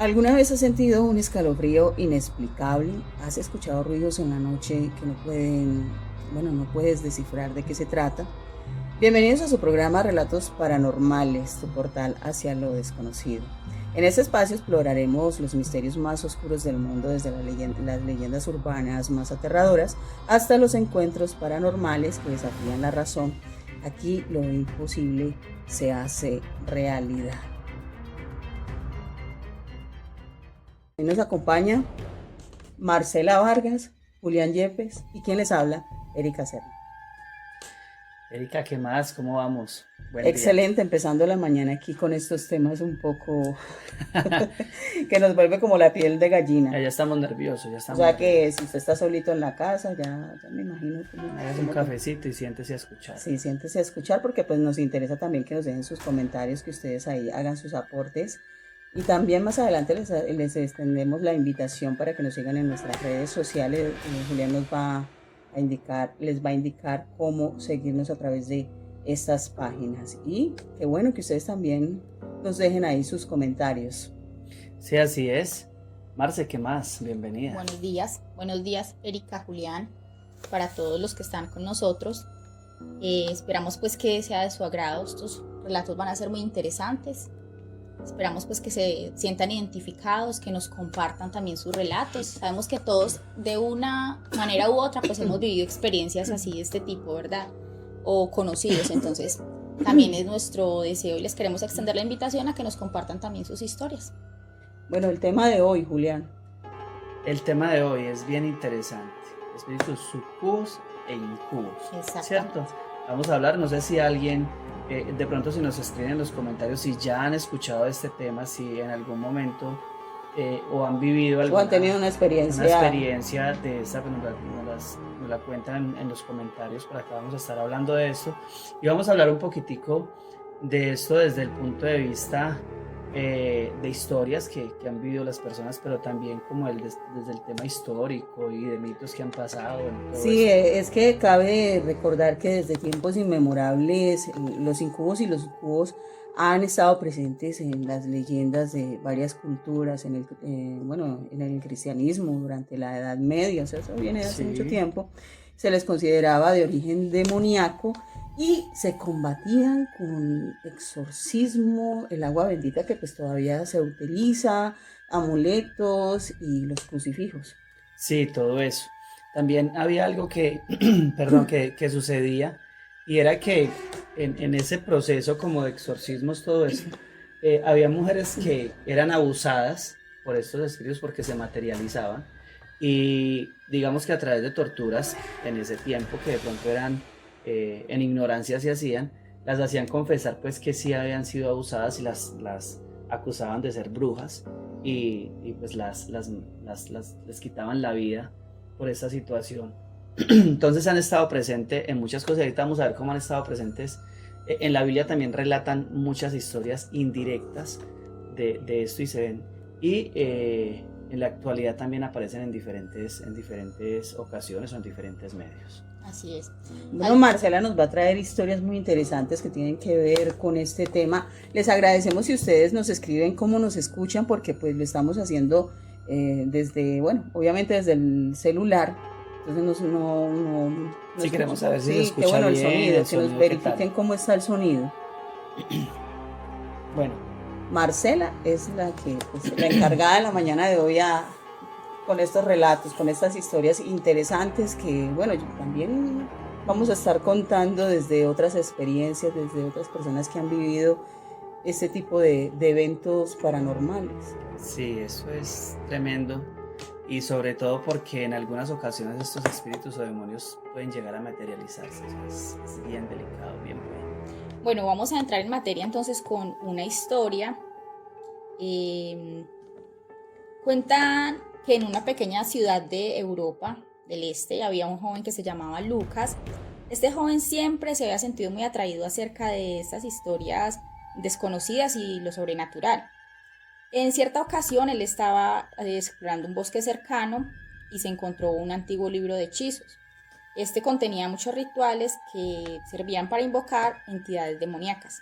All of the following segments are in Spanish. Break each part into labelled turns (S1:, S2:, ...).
S1: ¿Alguna vez has sentido un escalofrío inexplicable? ¿Has escuchado ruidos en la noche que no puedes descifrar de qué se trata? Bienvenidos a su programa Relatos Paranormales, tu portal hacia lo desconocido. En este espacio exploraremos los misterios más oscuros del mundo, desde las leyendas urbanas más aterradoras hasta los encuentros paranormales que desafían la razón. Aquí lo imposible se hace realidad. Hoy nos acompaña Marcela Vargas, Julián Yepes y quien les habla, Erika Serna.
S2: Erika, ¿qué más? ¿Cómo vamos?
S1: Buen Excelente, día. Empezando la mañana aquí con estos temas un poco que nos vuelve como la piel de gallina.
S2: Ya estamos nerviosos, ya estamos.
S1: O sea que si usted está solito en la casa, ya me imagino que
S2: hagas un cafecito y siéntese a escuchar.
S1: Sí, siéntese a escuchar porque pues nos interesa también que nos dejen sus comentarios, que ustedes ahí hagan sus aportes. Y también más adelante les extendemos la invitación para que nos sigan en nuestras redes sociales. Julián les va a indicar cómo seguirnos a través de estas páginas. Y qué bueno que ustedes también nos dejen ahí sus comentarios.
S2: Sí, así es. Marce, ¿qué más? Bienvenida.
S3: Buenos días, Erika, Julián, para todos los que están con nosotros. Esperamos pues que sea de su agrado. Estos relatos van a ser muy interesantes. Esperamos pues que se sientan identificados, que nos compartan también sus relatos. Sabemos que todos de una manera u otra pues hemos vivido experiencias así de este tipo, ¿verdad? O conocidos, entonces también es nuestro deseo y les queremos extender la invitación a que nos compartan también sus historias.
S1: Bueno, el tema de hoy, Julián.
S2: El tema de hoy es bien interesante. Espíritus sucubos e incubos. ¿Cierto? Vamos a hablar, no sé si alguien... de pronto si nos escriben en los comentarios si ya han escuchado este tema, si en algún momento o han vivido alguna,
S1: o han tenido una experiencia
S2: de esta, pues nos la cuentan en los comentarios. Por acá vamos a estar hablando de eso y vamos a hablar un poquitico de esto desde el punto de vista de historias que han vivido las personas, pero también como desde el tema histórico y de mitos que han pasado.
S1: Sí, es que cabe recordar que desde tiempos inmemorables los incubos y los sucubos han estado presentes en las leyendas de varias culturas, en el cristianismo durante la Edad Media, o sea, eso viene de hace mucho tiempo. Se les consideraba de origen demoníaco y se combatían con exorcismo, el agua bendita que pues todavía se utiliza, amuletos y los crucifijos.
S2: Sí, todo eso. También había algo que sucedía, y era que en ese proceso como de exorcismos, todo eso, había mujeres que eran abusadas por estos espíritus porque se materializaban, y digamos que a través de torturas en ese tiempo, que de pronto eran en ignorancia se hacían, las hacían confesar pues que sí habían sido abusadas y las acusaban de ser brujas y pues les quitaban la vida por esta situación. Entonces han estado presentes en muchas cosas. Ahorita vamos a ver cómo han estado presentes. En la Biblia también relatan muchas historias indirectas de esto y se ven. Y en la actualidad también aparecen en diferentes ocasiones o en diferentes medios.
S3: Así es.
S1: Bueno, Marcela nos va a traer historias muy interesantes que tienen que ver con este tema. Les agradecemos si ustedes nos escriben cómo nos escuchan, porque pues lo estamos haciendo obviamente desde el celular. Entonces
S2: sí, queremos saber si se escucha
S1: bien,
S2: el sonido,
S1: que nos verifiquen cómo está el sonido. Bueno, Marcela es la encargada de la mañana de hoy con estos relatos, con estas historias interesantes que, también vamos a estar contando desde otras experiencias, desde otras personas que han vivido este tipo de eventos paranormales.
S2: Sí, eso es tremendo, y sobre todo porque en algunas ocasiones estos espíritus o demonios pueden llegar a materializarse. Eso es bien delicado, bien bueno.
S3: Bueno, vamos a entrar en materia entonces con una historia. Cuentan que en una pequeña ciudad de Europa del Este había un joven que se llamaba Lucas. Este joven siempre se había sentido muy atraído acerca de estas historias desconocidas y lo sobrenatural. En cierta ocasión él estaba explorando un bosque cercano y se encontró un antiguo libro de hechizos. Este contenía muchos rituales que servían para invocar entidades demoníacas.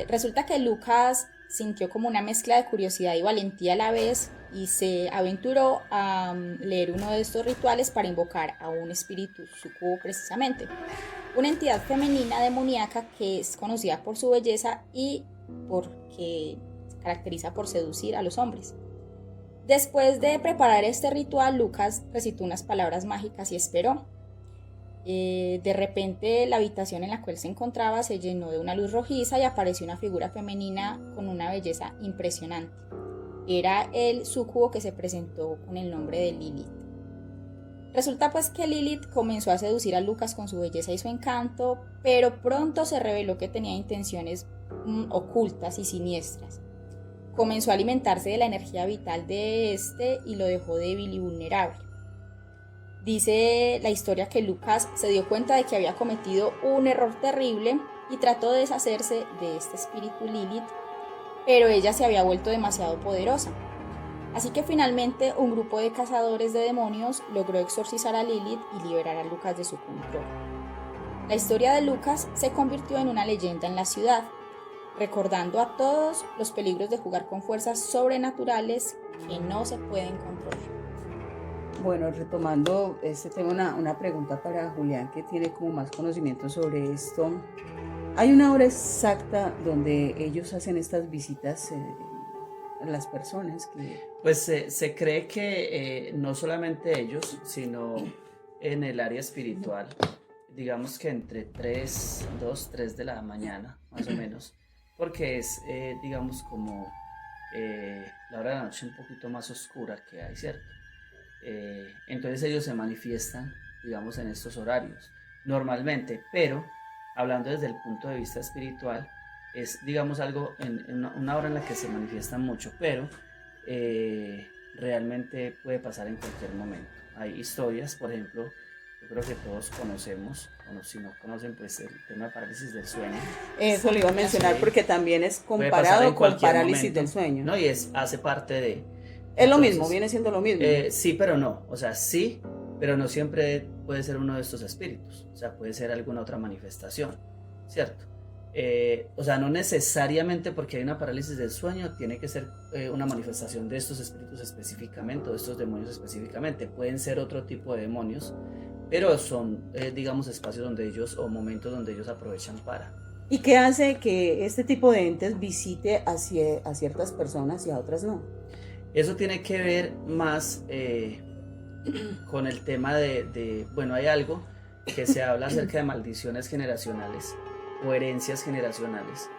S3: Resulta que Lucas sintió como una mezcla de curiosidad y valentía a la vez y se aventuró a leer uno de estos rituales para invocar a un espíritu sucubo precisamente, una entidad femenina demoníaca que es conocida por su belleza y porque se caracteriza por seducir a los hombres. Después de preparar este ritual, Lucas recitó unas palabras mágicas y esperó. De repente la habitación en la cual se encontraba se llenó de una luz rojiza y apareció una figura femenina con una belleza impresionante. Era el súcubo que se presentó con el nombre de Lilith. Resulta pues que Lilith comenzó a seducir a Lucas con su belleza y su encanto, pero pronto se reveló que tenía intenciones ocultas y siniestras. Comenzó a alimentarse de la energía vital de este y lo dejó débil y vulnerable. Dice la historia que Lucas se dio cuenta de que había cometido un error terrible y trató de deshacerse de este espíritu Lilith, pero ella se había vuelto demasiado poderosa. Así que finalmente un grupo de cazadores de demonios logró exorcizar a Lilith y liberar a Lucas de su control. La historia de Lucas se convirtió en una leyenda en la ciudad, recordando a todos los peligros de jugar con fuerzas sobrenaturales que no se pueden controlar.
S1: Bueno, retomando este tema, una pregunta para Julián, que tiene como más conocimiento sobre esto. ¿Hay una hora exacta donde ellos hacen estas visitas a las personas?
S2: Pues se cree que no solamente ellos, sino en el área espiritual, digamos que entre 2, 3 de la mañana, más o menos, porque es, digamos, como la hora de la noche un poquito más oscura que hay, ¿cierto? Entonces ellos se manifiestan, digamos, en estos horarios, normalmente, pero hablando desde el punto de vista espiritual, es, digamos, algo en una hora en la que se manifiestan mucho, pero realmente puede pasar en cualquier momento. Hay historias, por ejemplo, yo creo que todos conocemos, o si no conocen, pues el tema de parálisis del sueño.
S1: Eso lo iba a mencionar porque también es comparado con parálisis del sueño.
S2: No, y hace parte de...
S1: Es lo mismo, viene siendo lo mismo.
S2: Sí, pero no. O sea, sí, pero no siempre puede ser uno de estos espíritus. O sea, puede ser alguna otra manifestación, ¿cierto? O sea, no necesariamente porque hay una parálisis del sueño tiene que ser una manifestación de estos espíritus específicamente o de estos demonios específicamente. Pueden ser otro tipo de demonios, pero son, digamos, espacios donde ellos o momentos donde ellos aprovechan para.
S1: ¿Y qué hace que este tipo de entes visite a ciertas personas y a otras no?
S2: Eso tiene que ver más con el tema bueno, hay algo que se habla acerca de maldiciones generacionales o herencias generacionales,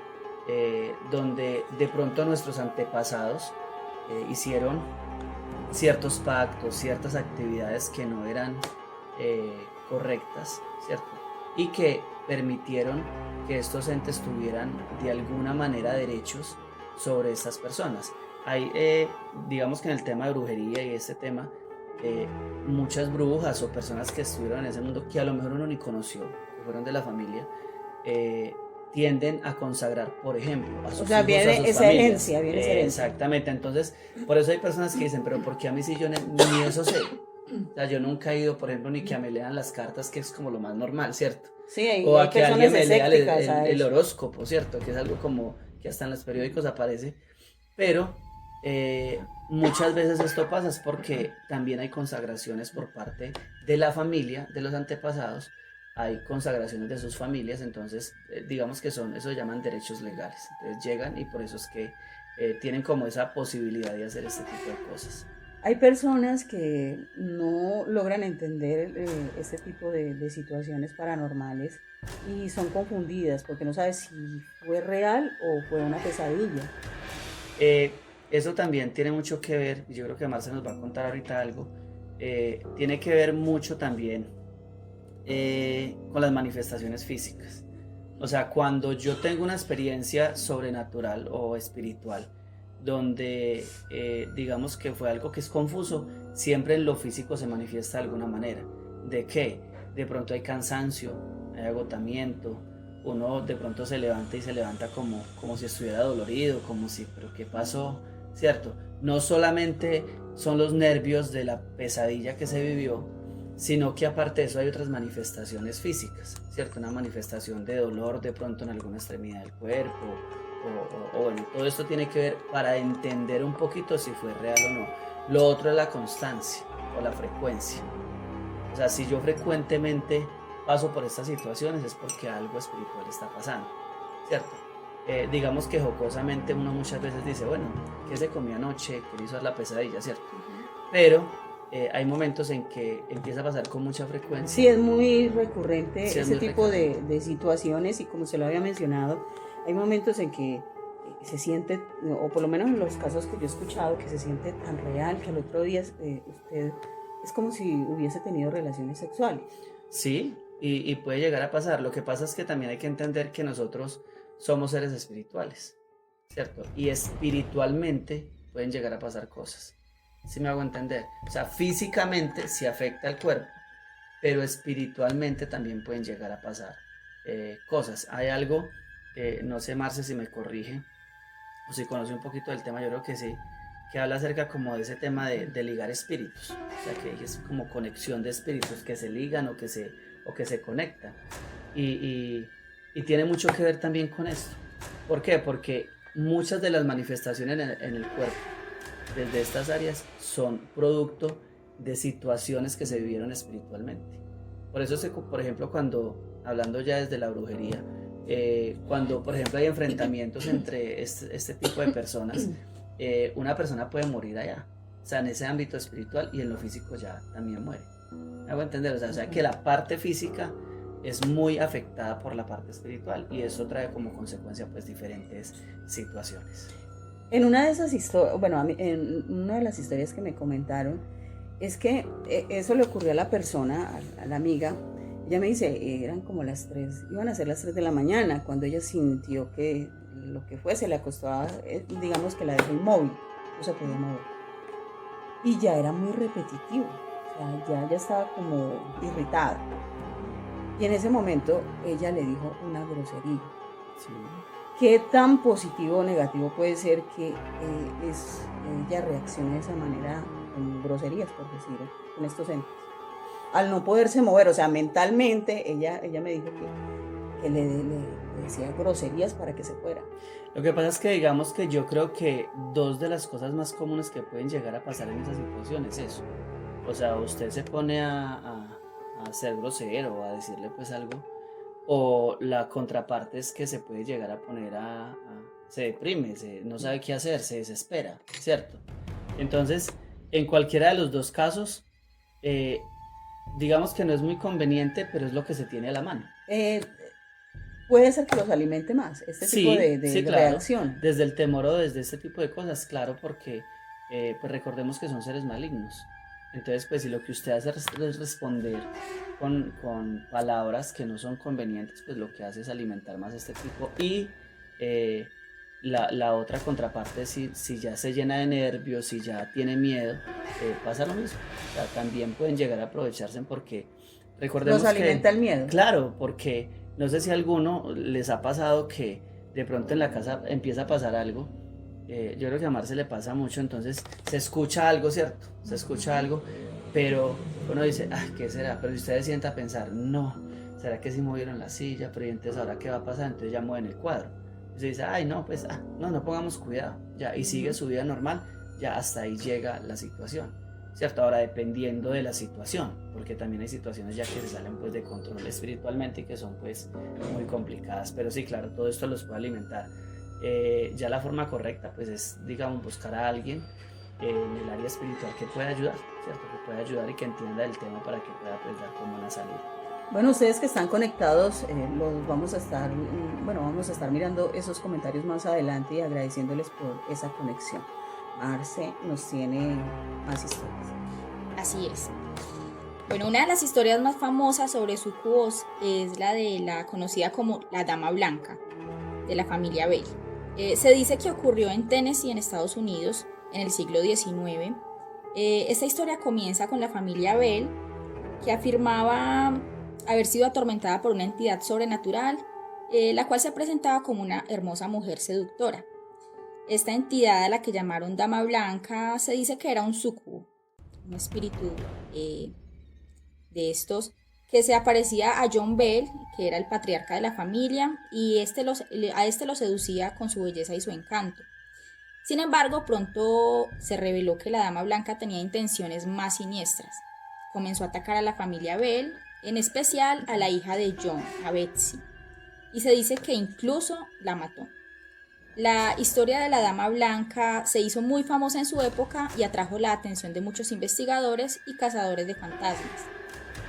S2: donde de pronto nuestros antepasados hicieron ciertos pactos, ciertas actividades que no eran correctas, ¿cierto? Y que permitieron que estos entes tuvieran de alguna manera derechos sobre estas personas. Hay, digamos que en el tema de brujería y este tema, muchas brujas o personas que estuvieron en ese mundo que a lo mejor uno ni conoció, que fueron de la familia, tienden a consagrar, por ejemplo, a sus hijos,
S1: viene
S2: a sus
S1: esa
S2: familias.
S1: herencia, viene esa herencia.
S2: Exactamente, entonces, por eso hay personas que dicen, pero ¿por qué a mí sí yo ni eso sé? O sea, yo nunca he ido, por ejemplo, ni que me lean las cartas, que es como lo más normal, ¿cierto?
S1: Sí,
S2: o a que alguien me lea
S1: el
S2: horóscopo, ¿cierto? Que es algo como que hasta en los periódicos aparece, pero muchas veces esto pasa es porque también hay consagraciones por parte de la familia, de los antepasados, hay consagraciones de sus familias, entonces digamos que eso se llaman derechos legales, entonces llegan y por eso es que tienen como esa posibilidad de hacer este tipo de cosas.
S1: Hay personas que no logran entender este tipo de situaciones paranormales y son confundidas porque no saben si fue real o fue una pesadilla.
S2: Eso también tiene mucho que ver, y yo creo que Marce nos va a contar ahorita algo, tiene que ver mucho también con las manifestaciones físicas. O sea, cuando yo tengo una experiencia sobrenatural o espiritual, donde digamos que fue algo que es confuso, siempre en lo físico se manifiesta de alguna manera. ¿De qué? De pronto hay cansancio, hay agotamiento, uno de pronto se levanta y se levanta como si estuviera dolorido, como si, pero ¿qué pasó? ¿Cierto? No solamente son los nervios de la pesadilla que se vivió, sino que aparte de eso hay otras manifestaciones físicas, ¿cierto? Una manifestación de dolor de pronto en alguna extremidad del cuerpo, o bueno, todo esto tiene que ver para entender un poquito si fue real o no. Lo otro es la constancia o la frecuencia. O sea, si yo frecuentemente paso por estas situaciones es porque algo espiritual está pasando, ¿cierto? Digamos que jocosamente uno muchas veces dice, bueno, ¿qué se comió anoche? ¿Qué le hizo la pesadilla? ¿Cierto? Pero hay momentos en que empieza a pasar con mucha frecuencia.
S1: Sí, es muy recurrente
S2: Sí,
S1: ese tipo de situaciones y como se lo había mencionado, hay momentos en que se siente, o por lo menos en los casos que yo he escuchado, que se siente tan real que al otro día usted es como si hubiese tenido relaciones sexuales.
S2: Sí, y puede llegar a pasar. Lo que pasa es que también hay que entender que nosotros somos seres espirituales, ¿cierto? Y espiritualmente pueden llegar a pasar cosas. ¿Sí me hago entender? O sea, físicamente sí afecta al cuerpo, pero espiritualmente también pueden llegar a pasar cosas. Hay algo, no sé, Marce, si me corrige, o si conoce un poquito del tema, yo creo que sí, que habla acerca como de ese tema de ligar espíritus, o sea, que es como conexión de espíritus que se ligan o que se conectan. Y tiene mucho que ver también con esto. ¿Por qué? Porque muchas de las manifestaciones en el cuerpo, desde estas áreas, son producto de situaciones que se vivieron espiritualmente. Por eso, por ejemplo, cuando, hablando ya desde la brujería, cuando, por ejemplo, hay enfrentamientos entre este tipo de personas, una persona puede morir allá, o sea, en ese ámbito espiritual, y en lo físico ya también muere. ¿Me hago entender? O sea, que la parte física es muy afectada por la parte espiritual, y eso trae como consecuencia pues diferentes situaciones.
S1: En una de esas historias, bueno, en una de las historias que me comentaron, es que eso le ocurrió a la persona, a la amiga. Ella me dice, eran como las 3, iban a ser las 3 de la mañana, cuando ella sintió que lo que fuese le acostaba, digamos que la dejó inmóvil, no se podía mover. Y ya era muy repetitivo, o sea, ya estaba como irritada. Y en ese momento ella le dijo una grosería.
S2: Sí.
S1: ¿Qué tan positivo o negativo puede ser que ella reaccione de esa manera con groserías, por decirlo, con estos entes? Al no poderse mover, o sea, mentalmente, ella me dijo que le decía groserías para que se fuera.
S2: Lo que pasa es que digamos que yo creo que dos de las cosas más comunes que pueden llegar a pasar en esas situaciones es eso. O sea, usted se pone a ser grosero o a decirle pues algo, o la contraparte es que se puede llegar a poner se deprime, no sabe qué hacer, se desespera, ¿cierto? Entonces, en cualquiera de los dos casos, digamos que no es muy conveniente, pero es lo que se tiene a la mano.
S1: Puede ser que los alimente más, este tipo de
S2: claro,
S1: reacción.
S2: desde el temor o desde este tipo de cosas, claro, porque pues recordemos que son seres malignos. Entonces, pues si lo que usted hace es responder con palabras que no son convenientes, pues lo que hace es alimentar más este tipo. Y la otra contraparte, si ya se llena de nervios, si ya tiene miedo, pasa lo mismo. O sea, también pueden llegar a aprovecharse porque recordemos
S1: Los alimenta el miedo.
S2: Claro, porque no sé si a alguno les ha pasado que de pronto en la casa empieza a pasar algo. Yo creo que a Marce le pasa mucho, entonces se escucha algo, ¿cierto? Se escucha algo, pero uno dice, ¿qué será? Pero si usted se sienta a pensar, no, ¿será que sí movieron la silla? Pero ¿y entonces ahora qué va a pasar? Entonces ya mueven el cuadro. Y se dice, no, pues, no pongamos cuidado, ya, y sigue su vida normal, ya hasta ahí llega la situación, ¿cierto? Ahora dependiendo de la situación, porque también hay situaciones ya que se salen pues de control espiritualmente y que son pues muy complicadas, pero sí, claro, todo esto los puede alimentar. Ya la forma correcta pues es, digamos, buscar a alguien en el área espiritual que pueda ayudar, ¿cierto? Que pueda ayudar y que entienda el tema para que pueda pues dar como una salida.
S1: Bueno, ustedes que están conectados, vamos a estar mirando esos comentarios más adelante y agradeciéndoles por esa conexión. Marce nos tiene más historias.
S3: Así es. Bueno, una de las historias más famosas sobre sucubos es la de la conocida como la Dama Blanca, de la familia Bell. Se dice que ocurrió en Tennessee, en Estados Unidos, en el siglo XIX. Esta historia comienza con la familia Bell, que afirmaba haber sido atormentada por una entidad sobrenatural, la cual se presentaba como una hermosa mujer seductora. Esta entidad, a la que llamaron Dama Blanca, se dice que era un sucubo, un espíritu de estos que se aparecía a John Bell, que era el patriarca de la familia, y a este lo seducía con su belleza y su encanto. Sin embargo, pronto se reveló que la Dama Blanca tenía intenciones más siniestras. Comenzó a atacar a la familia Bell, en especial a la hija de John, a Betsy, y se dice que incluso la mató. La historia de la Dama Blanca se hizo muy famosa en su época y atrajo la atención de muchos investigadores y cazadores de fantasmas.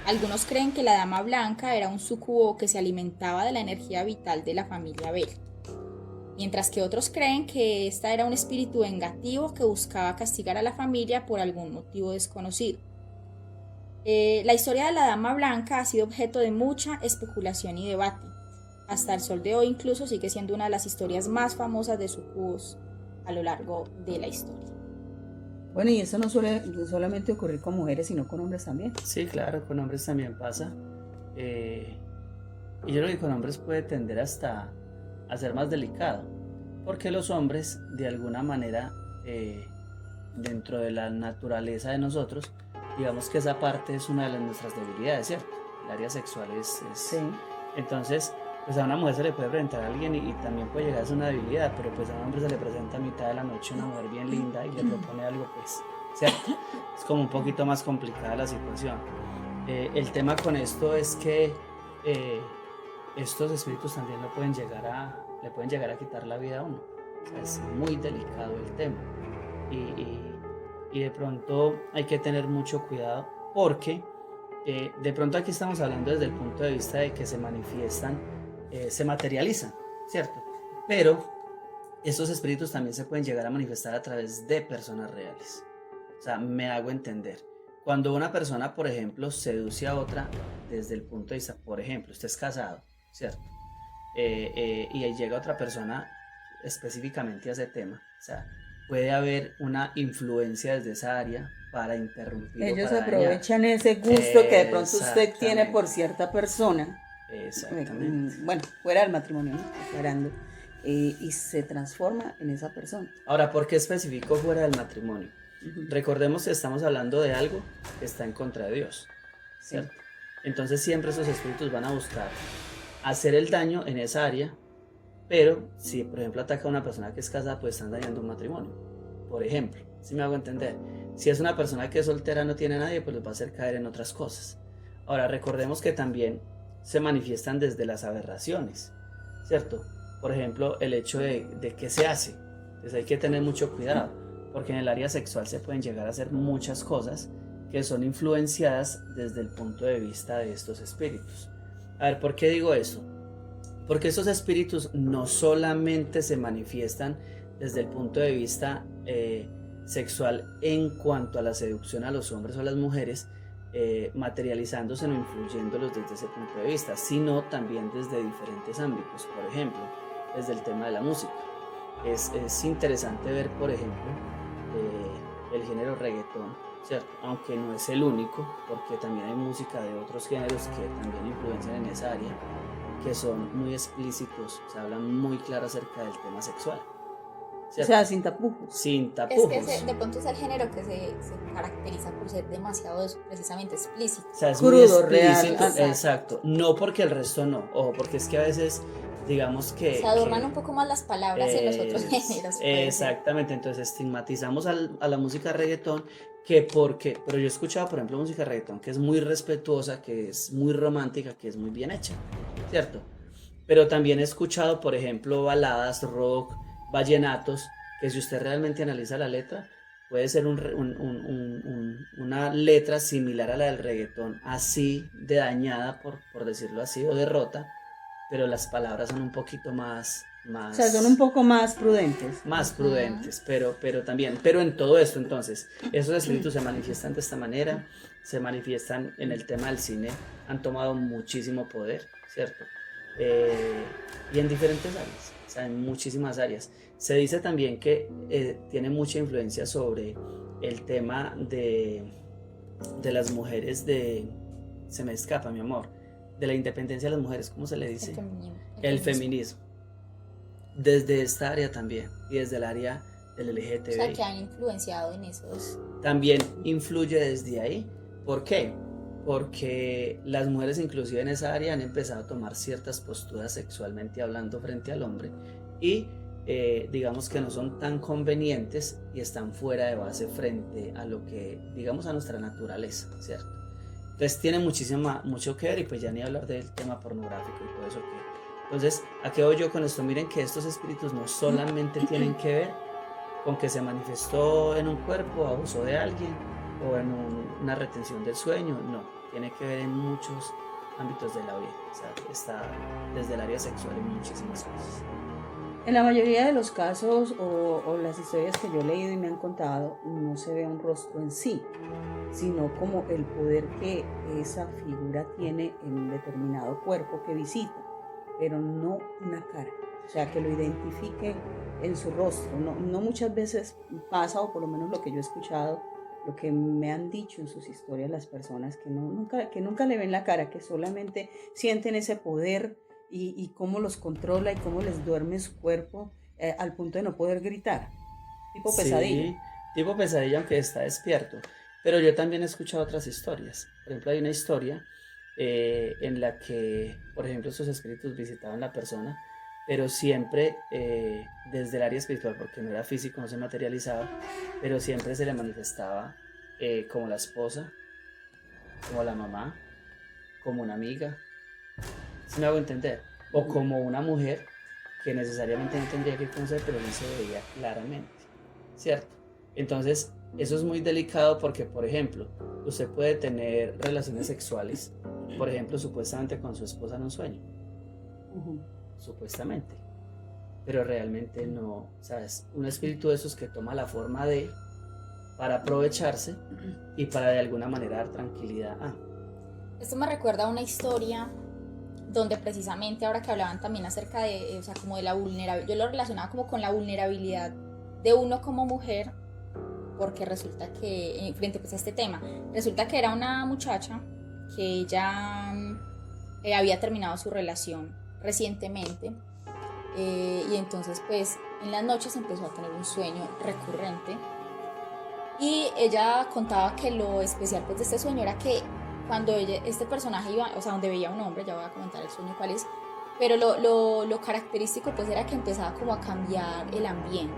S3: Algunos creen que la Dama Blanca era un sucubo que se alimentaba de la energía vital de la familia Bell, mientras que otros creen que esta era un espíritu vengativo que buscaba castigar a la familia por algún motivo desconocido. La historia de la Dama Blanca ha sido objeto de mucha especulación y debate. Hasta el sol de hoy incluso sigue siendo una de las historias más famosas de sucubos a lo largo de la historia.
S1: Bueno, y eso no suele solamente ocurrir con mujeres, sino con hombres también.
S2: Sí, claro, con hombres también pasa. Y yo creo que con hombres puede tender hasta a ser más delicado, porque los hombres, de alguna manera, dentro de la naturaleza de nosotros, digamos que esa parte es una de nuestras debilidades, ¿cierto? El área sexual es...
S1: Sí.
S2: Entonces, pues a una mujer se le puede presentar a alguien y también puede llegar a ser una debilidad, pero pues a un hombre se le presenta a mitad de la noche una mujer bien linda y le propone algo, pues, ¿cierto? Es como un poquito más complicada la situación. El tema con esto es que estos espíritus también le pueden llegar a quitar la vida a uno. O sea, es muy delicado el tema. Y de pronto hay que tener mucho cuidado porque de pronto aquí estamos hablando desde el punto de vista de que se manifiestan, se materializan, ¿cierto? Pero estos espíritus también se pueden llegar a manifestar a través de personas reales. O sea, me hago entender. Cuando una persona, por ejemplo, seduce a otra desde el punto de vista, por ejemplo, usted es casado, ¿cierto? Y ahí llega otra persona específicamente a ese tema. O sea, puede haber una influencia desde esa área para interrumpir.
S1: Ellos
S2: o para
S1: aprovechan
S2: dañar.
S1: ese gusto que de pronto usted tiene por cierta persona.
S2: Exactamente.
S1: Bueno, fuera del matrimonio, ¿no? Aclarando. Y se transforma en esa persona.
S2: Ahora, ¿por qué especifico fuera del matrimonio? Recordemos que estamos hablando de algo que está en contra de Dios, ¿cierto? Sí. Entonces siempre esos espíritus van a buscar hacer el daño en esa área, pero si por ejemplo ataca a una persona que es casada, pues están dañando un matrimonio, por ejemplo, ¿sí me hago entender? Si es una persona que es soltera, no tiene a nadie, pues los va a hacer caer en otras cosas. Ahora, recordemos que también se manifiestan desde las aberraciones, ¿cierto? Por ejemplo, el hecho de qué se hace. Entonces hay que tener mucho cuidado, porque en el área sexual se pueden llegar a hacer muchas cosas que son influenciadas desde el punto de vista de estos espíritus. A ver, ¿por qué digo eso? Porque estos espíritus no solamente se manifiestan desde el punto de vista sexual en cuanto a la seducción a los hombres o a las mujeres, materializándose o influyéndolos desde ese punto de vista, sino también desde diferentes ámbitos. Por ejemplo, desde el tema de la música. Es interesante ver, por ejemplo, el género reggaetón, ¿cierto? Aunque no es el único, porque también hay música de otros géneros que también influencian en esa área, que son muy explícitos, se hablan muy claro acerca del tema sexual, ¿cierto?
S1: O sea, sin tapujos.
S2: Sin tapujos.
S3: Es que de pronto es el género que se caracteriza por ser demasiado precisamente explícito.
S2: O sea, es
S1: crudo,
S2: muy explícito,
S1: real.
S2: exacto. No porque el resto no, ojo, porque es que a veces, digamos que...
S3: Se adornan un poco más las palabras en los otros géneros.
S2: Exactamente, entonces estigmatizamos a la música reggaetón, pero yo he escuchado, por ejemplo, música reggaetón que es muy respetuosa, que es muy romántica, que es muy bien hecha, ¿cierto? Pero también he escuchado, por ejemplo, baladas, rock, vallenatos, que si usted realmente analiza la letra, puede ser una letra similar a la del reggaetón, así de dañada, por decirlo así, o de rota, pero las palabras son un poquito más...
S1: O sea, son un poco más prudentes.
S2: Más prudentes, pero en todo esto, entonces, esos espíritus se manifiestan de esta manera, se manifiestan en el tema del cine, han tomado muchísimo poder, ¿cierto? Y en diferentes áreas, o sea, en muchísimas áreas. Se dice también que tiene mucha influencia sobre el tema de las mujeres se me escapa, mi amor, de la independencia de las mujeres, ¿cómo se le dice? El feminismo. Desde esta área también, y desde el área del LGTBI.
S3: O sea, que han influenciado en esos...
S2: También influye desde ahí. ¿Por qué? porque las mujeres inclusive en esa área han empezado a tomar ciertas posturas sexualmente hablando frente al hombre y digamos que no son tan convenientes y están fuera de base frente a lo que, digamos, a nuestra naturaleza, ¿cierto? Entonces tiene mucho que ver, y pues ya ni hablar del tema pornográfico y todo eso que... Entonces, ¿a qué voy yo con esto? Miren que estos espíritus no solamente tienen que ver con que se manifestó en un cuerpo, abusó de alguien o en una retención del sueño, no, tiene que ver en muchos ámbitos de la vida, o sea, está desde el área sexual en muchísimas cosas.
S1: En la mayoría de los casos o las historias que yo he leído y me han contado, no se ve un rostro en sí, sino como el poder que esa figura tiene en un determinado cuerpo que visita, pero no una cara, o sea, que lo identifique en su rostro. No muchas veces pasa, o por lo menos lo que yo he escuchado, lo que me han dicho en sus historias las personas que nunca le ven la cara, que solamente sienten ese poder y cómo los controla y cómo les duerme su cuerpo al punto de no poder gritar, tipo pesadilla.
S2: Sí, tipo pesadilla aunque está despierto. Pero yo también he escuchado otras historias. Por ejemplo, hay una historia en la que, por ejemplo, estos espíritus visitaban a la persona, pero siempre desde el área espiritual, porque no era físico, no se materializaba, pero siempre se le manifestaba como la esposa, como la mamá, como una amiga, ¿sí me hago entender? O como una mujer que necesariamente no tendría que conocer, pero no se veía claramente, ¿cierto? Entonces, eso es muy delicado porque, por ejemplo, usted puede tener relaciones sexuales, por ejemplo, supuestamente con su esposa en un sueño, supuestamente, pero realmente no, ¿sabes? Un espíritu de esos que toma la forma de, para aprovecharse y para de alguna manera dar tranquilidad a.
S3: Esto me recuerda a una historia donde precisamente ahora que hablaban también acerca de, o sea, como de la vulnerabilidad, yo lo relacionaba como con la vulnerabilidad de uno como mujer, porque resulta que, frente pues a este tema, resulta que era una muchacha que ella había terminado su relación recientemente y entonces pues en las noches empezó a tener un sueño recurrente y ella contaba que lo especial pues de este sueño era que cuando este personaje iba, o sea, donde veía a un hombre, ya voy a comentar el sueño cuál es, pero lo característico pues era que empezaba como a cambiar el ambiente,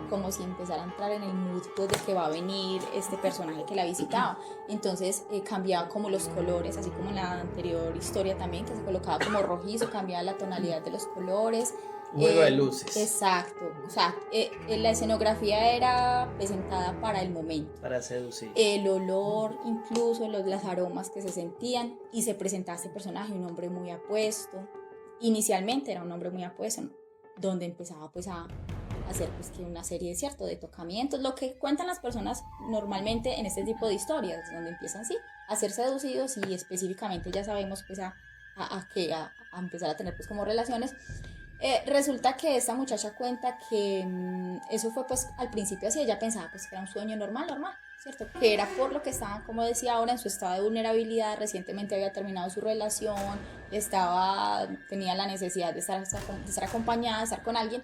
S3: como si empezara a entrar en el mood pues, de que va a venir este personaje que la visitaba. Entonces cambiaba como los colores, así como en la anterior historia también, que se colocaba como rojizo, cambiaba la tonalidad de los colores.
S2: Un juego de luces.
S3: Exacto, o sea, la escenografía era presentada para el momento.
S2: Para seducir.
S3: El olor, incluso las aromas que se sentían, y se presentaba este personaje, un hombre muy apuesto. Inicialmente era un hombre muy apuesto, ¿no? Donde empezaba pues a hacer pues que una serie de tocamientos, lo que cuentan las personas normalmente en este tipo de historias, donde empiezan sí a ser seducidos y específicamente ya sabemos pues a empezar a tener pues como relaciones. Resulta que esta muchacha cuenta que eso fue pues al principio así, ella pensaba pues que era un sueño normal, ¿cierto? Que era por lo que estaba, como decía ahora, en su estado de vulnerabilidad, recientemente había terminado su relación, tenía la necesidad de estar acompañada, de estar con alguien,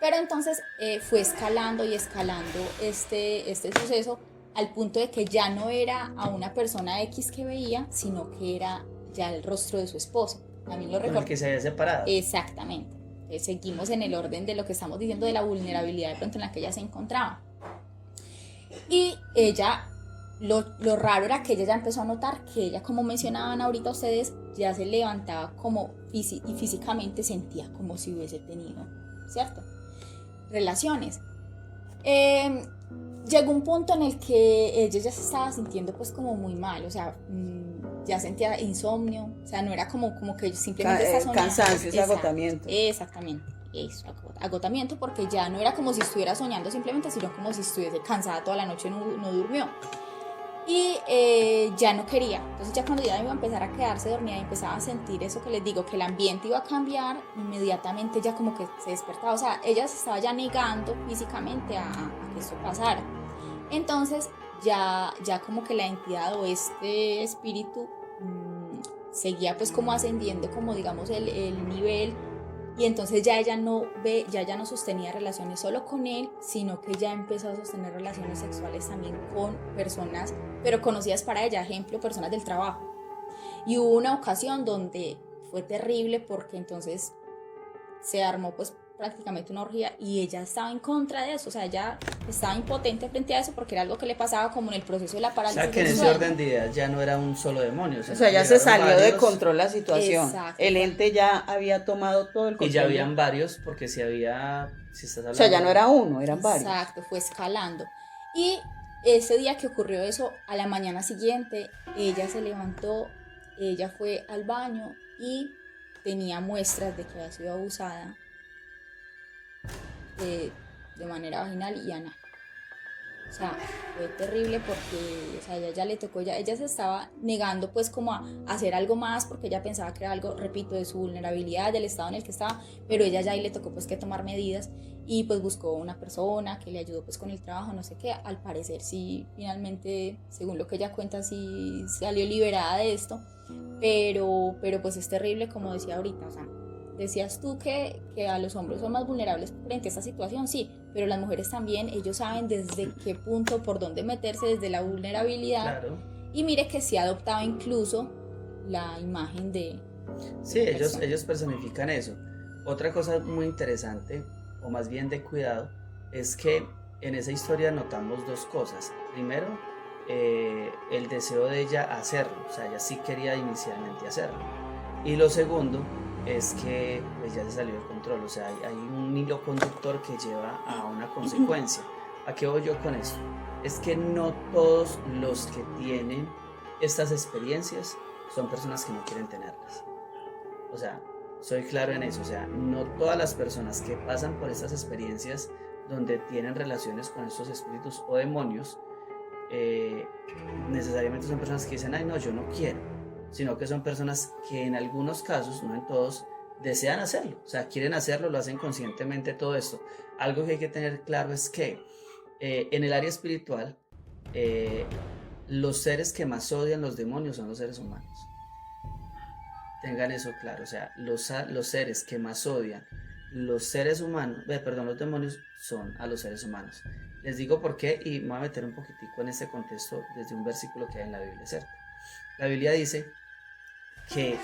S3: pero entonces fue escalando y escalando este suceso al punto de que ya no era a una persona X que veía, sino que era ya el rostro de su esposo. También lo recuerdo.
S2: Con el que se había separado.
S3: Exactamente. Seguimos en el orden de lo que estamos diciendo de la vulnerabilidad de pronto en la que ella se encontraba. Y ella, lo raro era que ella ya empezó a notar que ella, como mencionaban ahorita ustedes, ya se levantaba como y físicamente sentía como si hubiese tenido, ¿cierto? Relaciones. Llegó un punto en el que ella ya se estaba sintiendo pues como muy mal, o sea, ya sentía insomnio, o sea, no era como que simplemente está soñando.
S1: Cansancio, es agotamiento.
S3: Exactamente, eso, agotamiento, porque ya no era como si estuviera soñando simplemente, sino como si estuviese cansada toda la noche, no durmió. Y ya no quería, entonces ya cuando ya iba a empezar a quedarse dormida y empezaba a sentir eso que les digo, que el ambiente iba a cambiar, inmediatamente ya como que se despertaba, o sea, ella se estaba ya negando físicamente a que eso pasara. Entonces ya como que la entidad o este espíritu seguía pues como ascendiendo como digamos el nivel Y entonces ya ella no sostenía relaciones solo con él, sino que ya empezó a sostener relaciones sexuales también con personas, pero conocidas para ella, ejemplo, personas del trabajo. Y hubo una ocasión donde fue terrible porque entonces se armó pues prácticamente una orgía y ella estaba en contra de eso, o sea, ella estaba impotente frente a eso porque era algo que le pasaba como en el proceso de la
S2: O
S3: parálisis
S2: sea, que en ese
S3: sexual.
S2: orden de ideas ya no era un solo demonio.
S1: O sea, ya se
S2: llegaron
S1: salió de
S2: varios,
S1: control la situación.
S3: Exacto.
S1: El ente ya había tomado todo el
S2: y
S1: control.
S2: ya habían varios, porque si estás hablando...
S1: O sea, ya no era uno, eran varios.
S3: Exacto, fue escalando. Y ese día que ocurrió eso, a la mañana siguiente, ella se levantó, ella fue al baño y tenía muestras de que había sido abusada de manera vaginal y anal. O sea, fue terrible porque, o sea, ella ya le tocó, ella se estaba negando pues como a hacer algo más porque ella pensaba que era algo, repito, de su vulnerabilidad, del estado en el que estaba, pero ella ya ahí le tocó pues que tomar medidas y pues buscó una persona que le ayudó pues con el trabajo, no sé qué, al parecer sí, finalmente, según lo que ella cuenta, sí salió liberada de esto, pero pues es terrible como decía ahorita, o sea, decías tú que a los hombres son más vulnerables frente a esta situación, sí, pero las mujeres también, ellos saben desde qué punto, por dónde meterse, desde la vulnerabilidad.
S2: Claro.
S3: Y mire que se adoptaba incluso la imagen de...
S2: Sí, ellos personifican eso. Otra cosa muy interesante, o más bien de cuidado, es que en esa historia notamos dos cosas. Primero, el deseo de ella hacerlo, o sea, ella sí quería inicialmente hacerlo. Y lo segundo es que pues, ya se salió de control, o sea, hay un hilo conductor que lleva a una consecuencia. ¿A qué voy yo con esto? Es que no todos los que tienen estas experiencias son personas que no quieren tenerlas. O sea, soy claro en eso, o sea, no todas las personas que pasan por estas experiencias donde tienen relaciones con estos espíritus o demonios, necesariamente son personas que dicen, ay no, yo no quiero, sino que son personas que en algunos casos, no en todos, desean hacerlo, o sea, quieren hacerlo, lo hacen conscientemente todo esto. Algo que hay que tener claro es que en el área espiritual, los seres que más odian los demonios son los seres humanos. Tengan eso claro, o sea, los seres que más odian los seres humanos, los demonios son a los seres humanos. Les digo por qué y me voy a meter un poquitico en este contexto desde un versículo que hay en la Biblia, ¿cierto? La Biblia dice que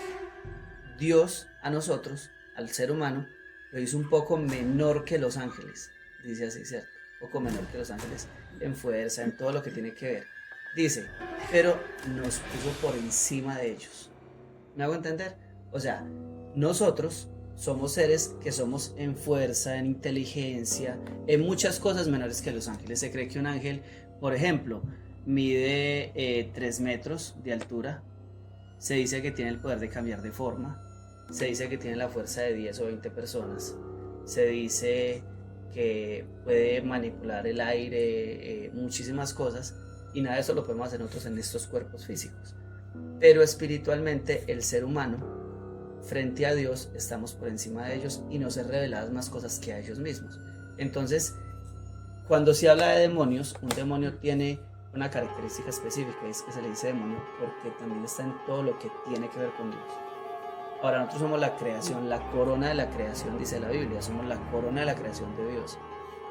S2: Dios a nosotros, al ser humano, lo hizo un poco menor que los ángeles, dice así, ¿cierto? Un poco menor que los ángeles en fuerza, en todo lo que tiene que ver. Dice, pero nos puso por encima de ellos. ¿Me hago entender? O sea, nosotros somos seres que somos en fuerza, en inteligencia, en muchas cosas menores que los ángeles. Se cree que un ángel, por ejemplo, mide 3 metros de altura. Se dice que tiene el poder de cambiar de forma. Se dice que tiene la fuerza de 10 o 20 personas. Se dice que puede manipular el aire, muchísimas cosas. Y nada de eso lo podemos hacer nosotros en estos cuerpos físicos. Pero espiritualmente el ser humano, frente a Dios, estamos por encima de ellos y nos es reveladas más cosas que a ellos mismos. Entonces, cuando se habla de demonios, un demonio tiene una característica específica, es que se le dice demonio porque también está en todo lo que tiene que ver con Dios. Ahora, nosotros somos la creación, la corona de la creación, dice la Biblia, somos la corona de la creación de Dios.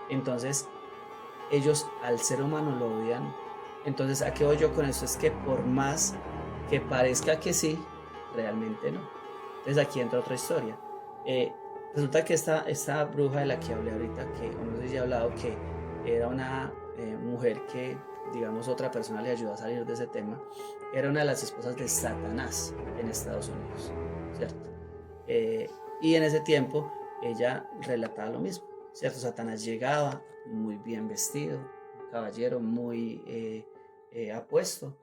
S2: Entonces, ellos al ser humano lo odian. Entonces, ¿a qué voy yo con esto? Es que por más que parezca que sí, realmente no. Entonces aquí entra otra historia. Resulta que esta bruja de la que hablé ahorita, que no sé si he hablado, que era una mujer que, digamos, otra persona le ayudó a salir de ese tema, era una de las esposas de Satanás en Estados Unidos, ¿cierto? Y en ese tiempo ella relataba lo mismo, ¿cierto? Satanás llegaba muy bien vestido, un caballero muy apuesto,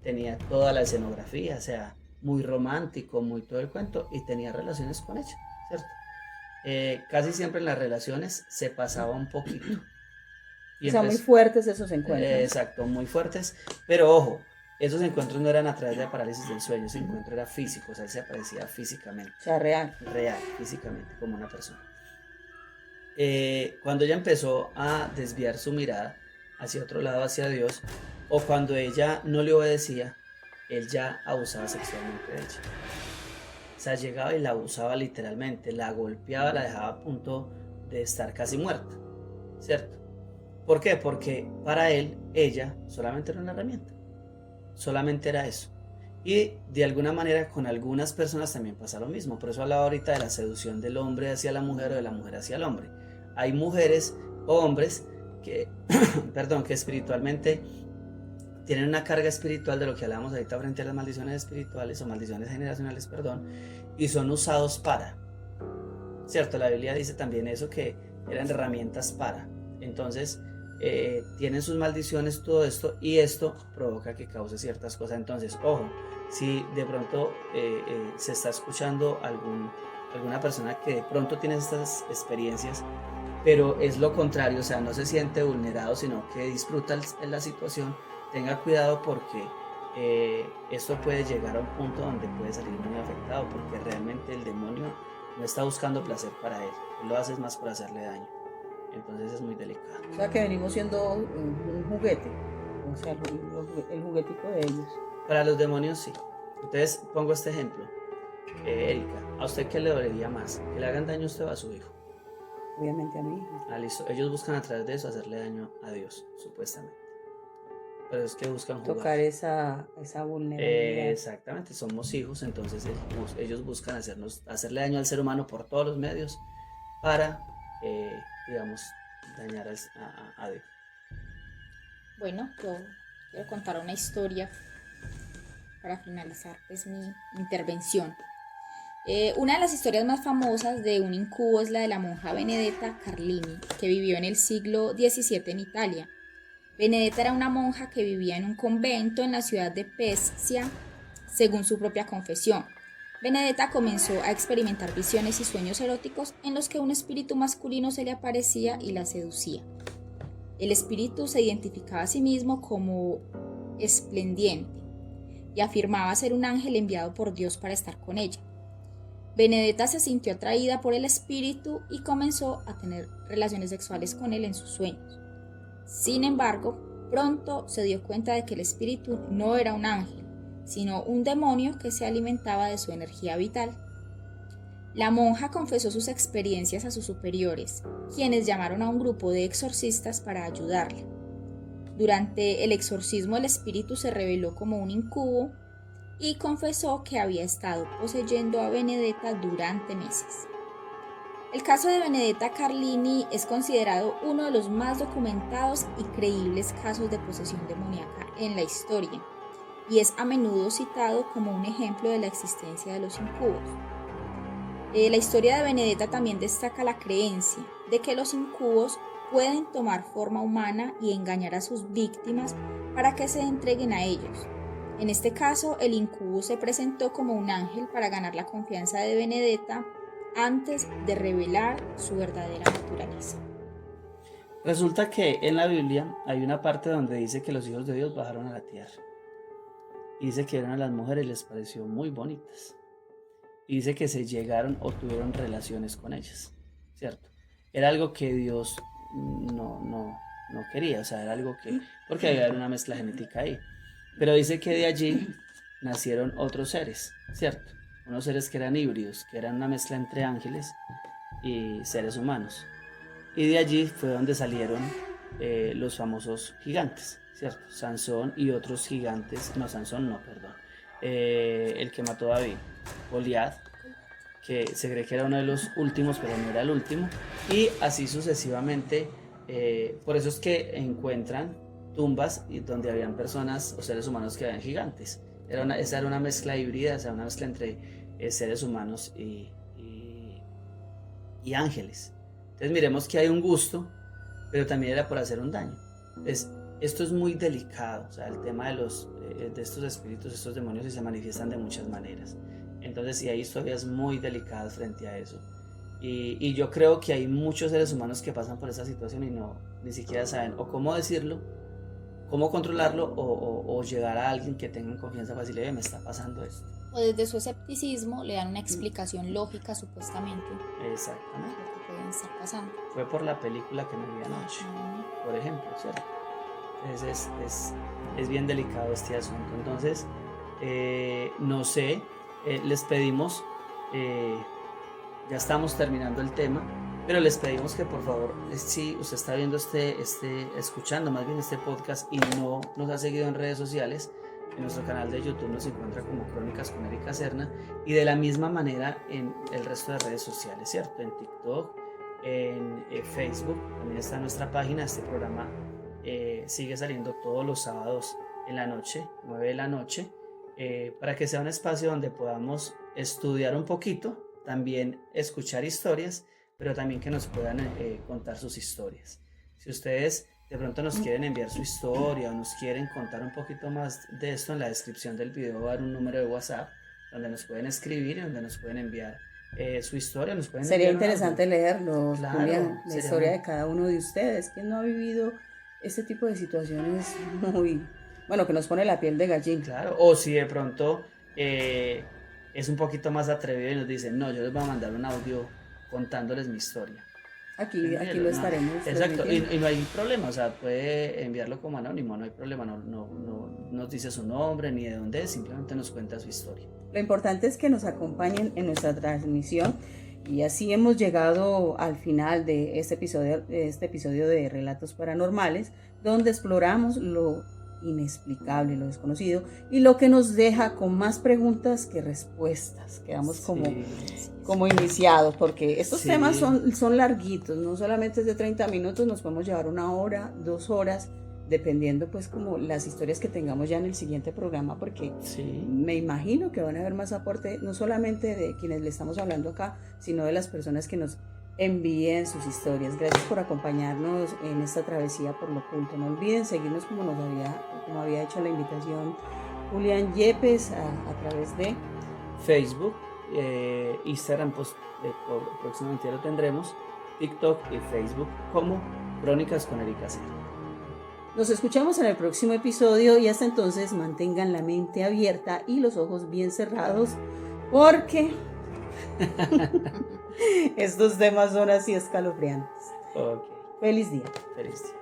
S2: tenía toda la escenografía, o sea, muy romántico, muy todo el cuento, y tenía relaciones con ella, ¿cierto? Casi siempre en las relaciones se pasaba un poquito.
S1: Y o sea, muy fuertes esos encuentros.
S2: Exacto, muy fuertes, pero ojo, esos encuentros no eran a través de parálisis del sueño, ese encuentro era físico, o sea, él se aparecía físicamente.
S1: O sea, real.
S2: Real, físicamente, como una persona. Cuando ella empezó a desviar su mirada hacia otro lado, hacia Dios, o cuando ella no le obedecía, él ya abusaba sexualmente de ella. sea, llegaba y la abusaba literalmente, la golpeaba, la dejaba a punto de estar casi muerta, ¿cierto? ¿Por qué? Porque para él, ella solamente era una herramienta, solamente era eso. Y de alguna manera con algunas personas también pasa lo mismo. Por eso hablaba ahorita de la seducción del hombre hacia la mujer o de la mujer hacia el hombre. Hay mujeres o hombres que, perdón, que espiritualmente tienen una carga espiritual de lo que hablábamos ahorita frente a las maldiciones espirituales o maldiciones generacionales, perdón, y son usados para, ¿cierto? La Biblia dice también eso, que eran herramientas para. Entonces, tienen sus maldiciones, todo esto, y esto provoca que cause ciertas cosas. Entonces, ojo, si de pronto se está escuchando alguna persona que de pronto tiene estas experiencias, pero es lo contrario, o sea, no se siente vulnerado, sino que disfruta la situación, tenga cuidado porque esto puede llegar a un punto donde puede salir muy afectado, porque realmente el demonio no está buscando placer para él lo hace más por hacerle daño. Entonces es muy delicado.
S1: O sea que venimos siendo un juguete, o sea, el juguetico de ellos.
S2: Para los demonios sí. Entonces pongo este ejemplo. Erika, ¿a usted qué le dolería más? ¿Que le hagan daño a usted o a su hijo?
S1: Obviamente a mi hijo.
S2: Ah, listo. Ellos buscan a través de eso hacerle daño a Dios, supuestamente. Pero es que buscan jugar.
S1: Tocar esa vulnerabilidad.
S2: Exactamente, somos hijos, entonces ellos buscan hacerle daño al ser humano por todos los medios para, digamos, dañar a Dios.
S3: Bueno, yo quiero contar una historia para finalizar pues mi intervención. Una de las historias más famosas de un incubo es la de la monja Benedetta Carlini, que vivió en el siglo XVII en Italia. Benedetta era una monja que vivía en un convento en la ciudad de Pescia, según su propia confesión. Benedetta comenzó a experimentar visiones y sueños eróticos en los que un espíritu masculino se le aparecía y la seducía. El espíritu se identificaba a sí mismo como esplendiente y afirmaba ser un ángel enviado por Dios para estar con ella. Benedetta se sintió atraída por el espíritu y comenzó a tener relaciones sexuales con él en sus sueños. Sin embargo, pronto se dio cuenta de que el espíritu no era un ángel, sino un demonio que se alimentaba de su energía vital. La monja confesó sus experiencias a sus superiores, quienes llamaron a un grupo de exorcistas para ayudarle. Durante el exorcismo, el espíritu se reveló como un incubo y confesó que había estado poseyendo a Benedetta durante meses. El caso de Benedetta Carlini es considerado uno de los más documentados y creíbles casos de posesión demoníaca en la historia, y es a menudo citado como un ejemplo de la existencia de los incubos. La historia de Benedetta también destaca la creencia de que los incubos pueden tomar forma humana y engañar a sus víctimas para que se entreguen a ellos. En este caso, el incubo se presentó como un ángel para ganar la confianza de Benedetta antes de revelar su verdadera naturaleza.
S2: Resulta que en la Biblia hay una parte donde dice que los hijos de Dios bajaron a la tierra. Y dice que vieron a las mujeres y les pareció muy bonitas. Y dice que se llegaron o tuvieron relaciones con ellas, ¿cierto? Era algo que Dios no quería, o sea, era algo que, porque había una mezcla genética ahí. Pero dice que de allí nacieron otros seres, ¿cierto? Unos seres que eran híbridos, que eran una mezcla entre ángeles y seres humanos. Y de allí fue donde salieron los famosos gigantes, ¿cierto? Sansón y otros gigantes, no, Sansón no, perdón. El que mató a David, Goliat, que se cree que era uno de los últimos, pero no era el último. Y así sucesivamente, por eso es que encuentran tumbas donde habían personas o seres humanos que eran gigantes. Esa era una mezcla híbrida, o sea, una mezcla entre seres humanos y ángeles. Entonces miremos que hay un gusto, pero también era por hacer un daño. Entonces, esto es muy delicado, o sea, el tema de estos espíritus, estos demonios, se manifiestan de muchas maneras. Entonces, sí hay historias muy delicadas frente a eso. Y yo creo que hay muchos seres humanos que pasan por esa situación y ni siquiera saben o cómo decirlo, cómo controlarlo o llegar a alguien que tenga confianza para decirle, me está pasando esto.
S3: O desde su escepticismo le dan una explicación lógica supuestamente.
S2: Exactamente.
S3: Lo que pueden estar pasando.
S2: Fue por la película que me vi anoche, por ejemplo, ¿cierto? Entonces es bien delicado este asunto. Entonces, no sé, les pedimos Ya estamos terminando el tema, pero les pedimos que por favor, si usted está viendo escuchando más bien este podcast y no nos ha seguido en redes sociales, en nuestro canal de YouTube nos encuentra como Crónicas con Erika Serna, y de la misma manera en el resto de redes sociales, ¿cierto? En TikTok, en Facebook, también está nuestra página. Este programa sigue saliendo todos los sábados en la noche, 9 de la noche, para que sea un espacio donde podamos estudiar un poquito, también escuchar historias, pero también que nos puedan contar sus historias. Si ustedes de pronto nos quieren enviar su historia o nos quieren contar un poquito más de esto, en la descripción del video va a haber un número de WhatsApp donde nos pueden escribir y donde nos pueden enviar su historia. Nos pueden
S1: Sería
S2: enviar
S1: interesante leerlos,
S2: claro,
S1: Julián, la historia de cada uno de ustedes. ¿Quién no ha vivido este tipo de situaciones muy, bueno, que nos pone la piel de gallina?
S2: Claro, o si de pronto es un poquito más atrevido y nos dicen, no, yo les voy a mandar un audio contándoles mi historia.
S1: Aquí lo estaremos.
S2: Exacto, y no hay problema, o sea, puede enviarlo como anónimo, no hay problema, no nos dice su nombre ni de dónde es, simplemente nos cuenta su historia.
S1: Lo importante es que nos acompañen en nuestra transmisión, y así hemos llegado al final de este episodio de Relatos Paranormales, donde exploramos lo inexplicable, lo desconocido, y lo que nos deja con más preguntas que respuestas. Quedamos como iniciados, porque estos temas son larguitos, no solamente es de 30 minutos, nos podemos llevar 1 hora, 2 horas, dependiendo pues como las historias que tengamos ya en el siguiente programa, porque me imagino que van a haber más aporte, no solamente de quienes le estamos hablando acá, sino de las personas que nos envíen sus historias. Gracias por acompañarnos en esta travesía por lo oculto. No olviden seguirnos como había hecho la invitación Julián Yepes a través de
S2: Facebook, Instagram, pues próximamente ya lo tendremos, TikTok y Facebook como Crónicas con Erika Serna.
S1: Nos escuchamos en el próximo episodio, y hasta entonces mantengan la mente abierta y los ojos bien cerrados, porque estos temas son así escalofriantes.
S2: Okay.
S1: Feliz día.
S2: Feliz día.